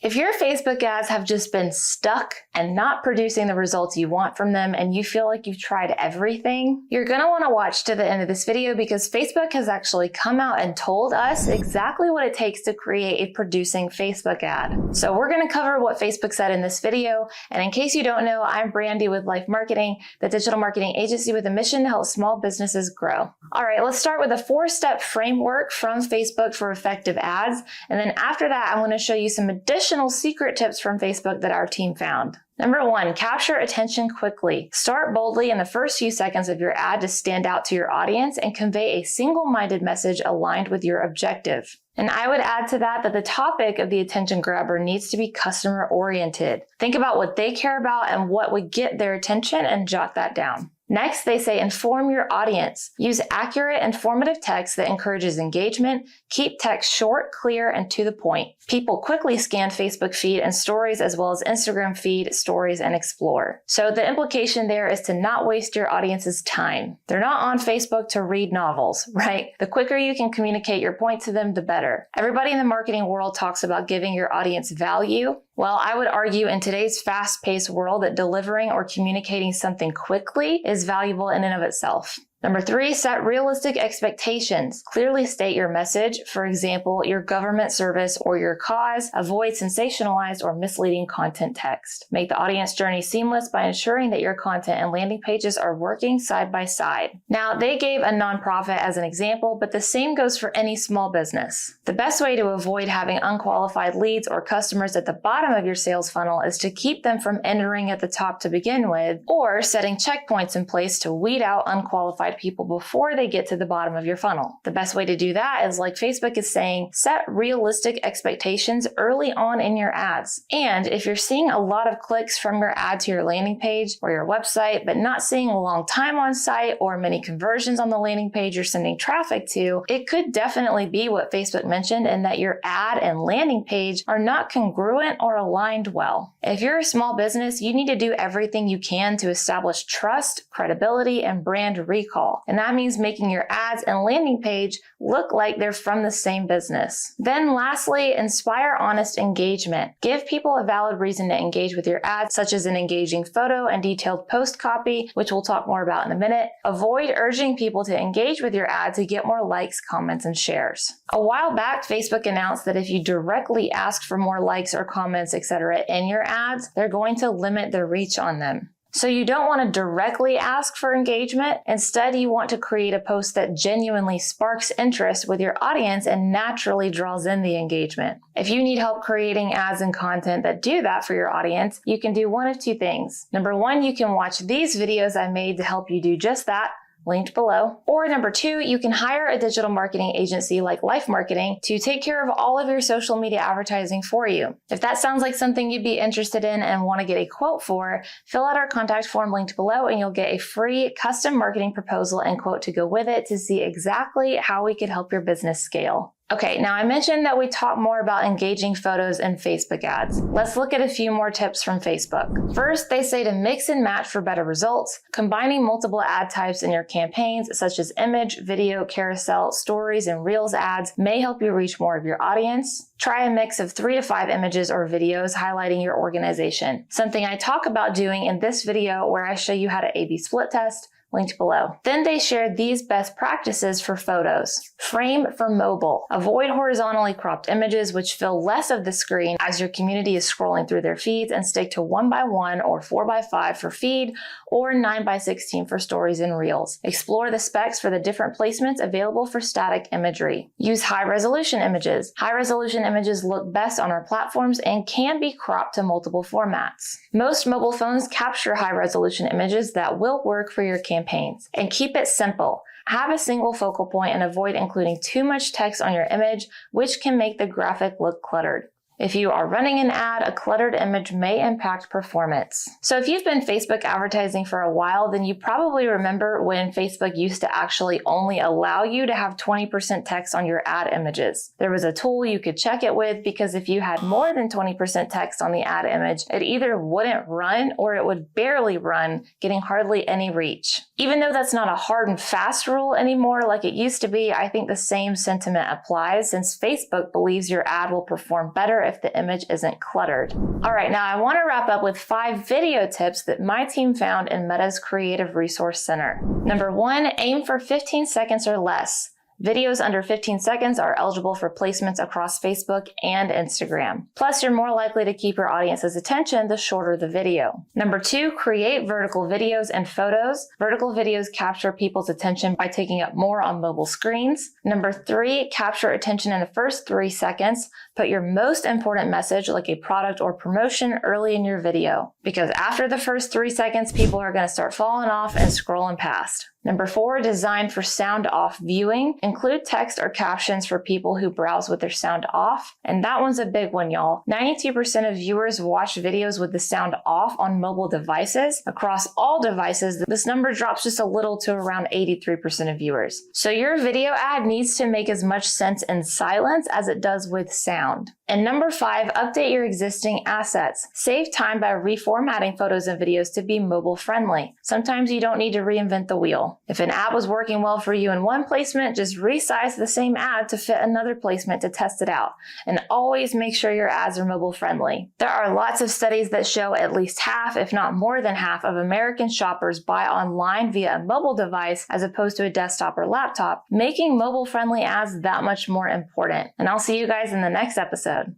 If your Facebook ads have just been stuck and not producing the results you want from them and you feel like you've tried everything, you're going to want to watch to the end of this video because Facebook has actually come out and told us exactly what it takes to create a producing Facebook ad. So we're going to cover what Facebook said in this video. And in case you don't know, I'm Brandy with LYFE Marketing, the digital marketing agency with a mission to help small businesses grow. All right, let's start with a 4-step framework from Facebook for effective ads. And then after that, I'm going to show you some additional secret tips from Facebook that our team found. Number 1, capture attention quickly. Start boldly in the first few seconds of your ad to stand out to your audience and convey a single-minded message aligned with your objective. And I would add to that the topic of the attention grabber needs to be customer-oriented. Think about what they care about and what would get their attention and jot that down. Next, they say inform your audience. Use accurate, informative text that encourages engagement. Keep text short, clear, and to the point. People quickly scan Facebook feed and stories as well as Instagram feed, stories, and explore. So the implication there is to not waste your audience's time. They're not on Facebook to read novels, right? The quicker you can communicate your point to them, the better. Everybody in the marketing world talks about giving your audience value. Well, I would argue in today's fast-paced world that delivering or communicating something quickly is valuable in and of itself. Number 3, set realistic expectations. Clearly state your message. For example, your government service or your cause. Avoid sensationalized or misleading content text. Make the audience journey seamless by ensuring that your content and landing pages are working side by side. Now, they gave a nonprofit as an example, but the same goes for any small business. The best way to avoid having unqualified leads or customers at the bottom of your sales funnel is to keep them from entering at the top to begin with, or setting checkpoints in place to weed out unqualified people before they get to the bottom of your funnel. The best way to do that is, like Facebook is saying, set realistic expectations early on in your ads. And if you're seeing a lot of clicks from your ad to your landing page or your website, but not seeing a long time on site or many conversions on the landing page you're sending traffic to, it could definitely be what Facebook mentioned, and that your ad and landing page are not congruent or aligned well. If you're a small business, you need to do everything you can to establish trust, credibility, and brand recall. And that means making your ads and landing page look like they're from the same business. Then lastly, inspire honest engagement. Give people a valid reason to engage with your ads, such as an engaging photo and detailed post copy, which we'll talk more about in a minute. Avoid urging people to engage with your ad to get more likes, comments, and shares. A while back, Facebook announced that if you directly ask for more likes or comments, etc. in your ads, they're going to limit the reach on them. So you don't want to directly ask for engagement. Instead, you want to create a post that genuinely sparks interest with your audience and naturally draws in the engagement. If you need help creating ads and content that do that for your audience, you can do one of 2 things. Number 1, you can watch these videos I made to help you do just that, linked below. Or number 2, you can hire a digital marketing agency like LYFE Marketing to take care of all of your social media advertising for you. If that sounds like something you'd be interested in and want to get a quote for, fill out our contact form linked below and you'll get a free custom marketing proposal and quote to go with it to see exactly how we could help your business scale. Okay, now I mentioned that we talk more about engaging photos in Facebook ads. Let's look at a few more tips from Facebook. First, they say to mix and match for better results. Combining multiple ad types in your campaigns, such as image, video, carousel, stories, and reels ads, may help you reach more of your audience. Try a mix of 3 to 5 images or videos highlighting your organization. Something I talk about doing in this video where I show you how to A/B split test, linked below. Then they shared these best practices for photos. Frame for mobile. Avoid horizontally cropped images which fill less of the screen as your community is scrolling through their feeds, and stick to 1x1 or 4x5 for feed or 9x16 for stories and reels. Explore the specs for the different placements available for static imagery. Use high-resolution images. High-resolution images look best on our platforms and can be cropped to multiple formats. Most mobile phones capture high-resolution images that will work for your campaigns. And keep it simple. Have a single focal point and avoid including too much text on your image, which can make the graphic look cluttered. If you are running an ad, a cluttered image may impact performance. So if you've been Facebook advertising for a while, then you probably remember when Facebook used to actually only allow you to have 20% text on your ad images. There was a tool you could check it with, because if you had more than 20% text on the ad image, it either wouldn't run or it would barely run, getting hardly any reach. Even though that's not a hard and fast rule anymore like it used to be, I think the same sentiment applies, since Facebook believes your ad will perform better if the image isn't cluttered. All right, now I want to wrap up with 5 video tips that my team found in Meta's Creative Resource Center. Number 1, aim for 15 seconds or less. Videos under 15 seconds are eligible for placements across Facebook and Instagram. Plus, you're more likely to keep your audience's attention the shorter the video. Number 2, create vertical videos and photos. Vertical videos capture people's attention by taking up more on mobile screens. Number 3, capture attention in the first 3 seconds. Put your most important message, like a product or promotion, early in your video, because after the first 3 seconds, people are going to start falling off and scrolling past. Number 4, design for sound off viewing. Include text or captions for people who browse with their sound off. And that one's a big one, y'all. 92% of viewers watch videos with the sound off on mobile devices. Across all devices, this number drops just a little to around 83% of viewers. So your video ad needs to make as much sense in silence as it does with sound. And number 5, update your existing assets. Save time by reformatting photos and videos to be mobile friendly. Sometimes you don't need to reinvent the wheel. If an ad was working well for you in one placement, just resize the same ad to fit another placement to test it out. And always make sure your ads are mobile friendly. There are lots of studies that show at least half, if not more than half, of American shoppers buy online via a mobile device as opposed to a desktop or laptop, making mobile friendly ads that much more important. And I'll see you guys in the next episode.